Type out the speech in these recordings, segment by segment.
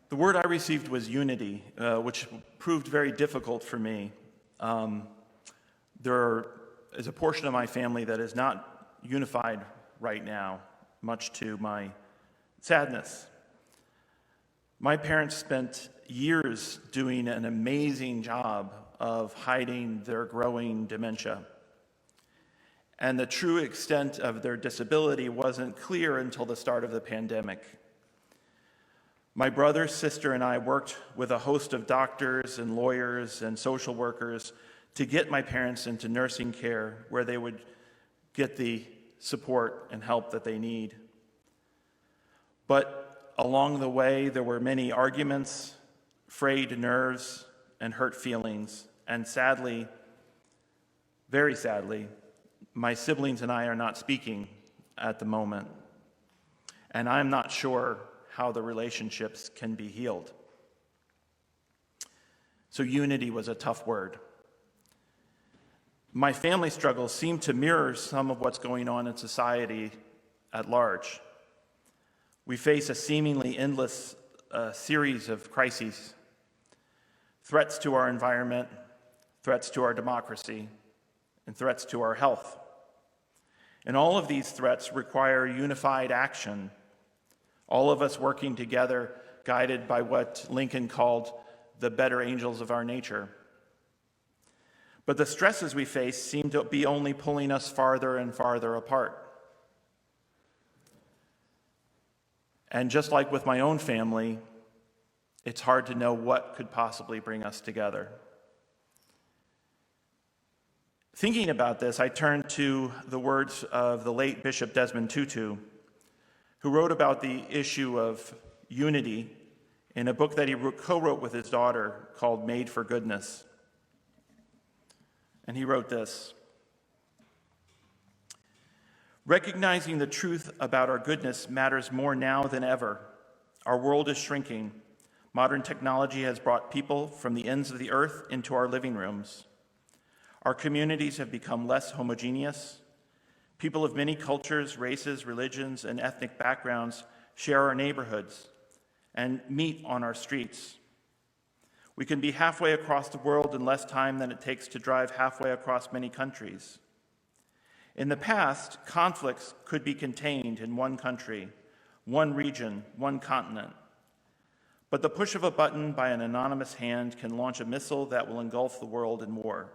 The word I received was unity, which proved very difficult for me. There is a portion of my family that is not unified right now, much to my sadness. My parents spent years doing an amazing job of hiding their growing dementia. And the true extent of their disability wasn't clear until the start of the pandemic. My brother, sister, and I worked with a host of doctors and lawyers and social workers to get my parents into nursing care where they would get the support and help that they need. But along the way, there were many arguments, frayed nerves, and hurt feelings. And sadly, very sadly, my siblings and I are not speaking at the moment. And I'm not sure how the relationships can be healed. So unity was a tough word. My family struggles seem to mirror some of what's going on in society at large. We face a seemingly endless series of crises, threats to our environment, threats to our democracy, and threats to our health. And all of these threats require unified action, all of us working together, guided by what Lincoln called the better angels of our nature. But the stresses we face seem to be only pulling us farther and farther apart. And just like with my own family, it's hard to know what could possibly bring us together. Thinking about this, I turned to the words of the late Bishop Desmond Tutu, who wrote about the issue of unity in a book that he co-wrote with his daughter called Made for Goodness. And he wrote this: "Recognizing the truth about our goodness matters more now than ever. Our world is shrinking. Modern technology has brought people from the ends of the earth into our living rooms. Our communities have become less homogeneous. People of many cultures, races, religions, and ethnic backgrounds share our neighborhoods and meet on our streets. We can be halfway across the world in less time than it takes to drive halfway across many countries. In the past, conflicts could be contained in one country, one region, one continent. But the push of a button by an anonymous hand can launch a missile that will engulf the world in war.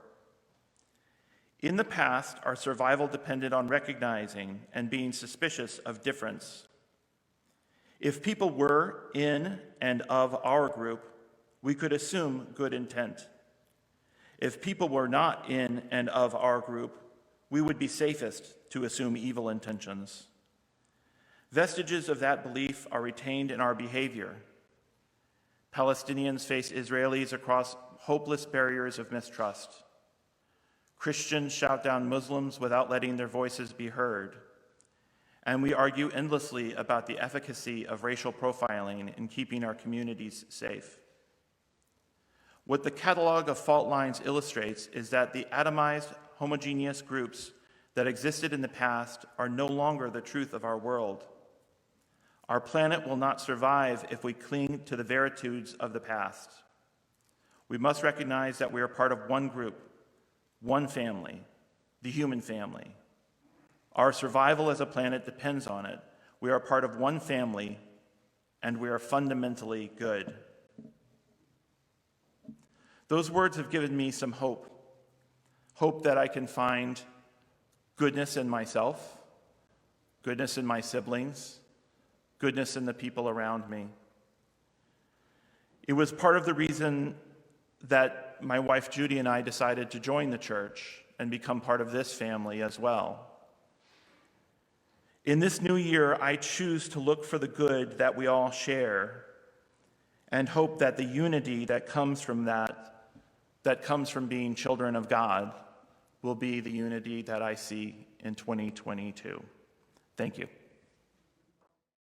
In the past, our survival depended on recognizing and being suspicious of difference. If people were in and of our group, we could assume good intent. If people were not in and of our group, we would be safest to assume evil intentions. Vestiges of that belief are retained in our behavior. Palestinians face Israelis across hopeless barriers of mistrust. Christians shout down Muslims without letting their voices be heard. And we argue endlessly about the efficacy of racial profiling in keeping our communities safe. What the catalog of fault lines illustrates is that the atomized, homogeneous groups that existed in the past are no longer the truth of our world. Our planet will not survive if we cling to the veritudes of the past. We must recognize that we are part of one group, one family, the human family. Our survival as a planet depends on it. We are part of one family, and we are fundamentally good." Those words have given me some hope. Hope that I can find goodness in myself, goodness in my siblings, goodness in the people around me. It was part of the reason that my wife Judy and I decided to join the church and become part of this family as well. In this new year, I choose to look for the good that we all share and hope that the unity that comes from that comes from being children of God, will be the unity that I see in 2022. Thank you.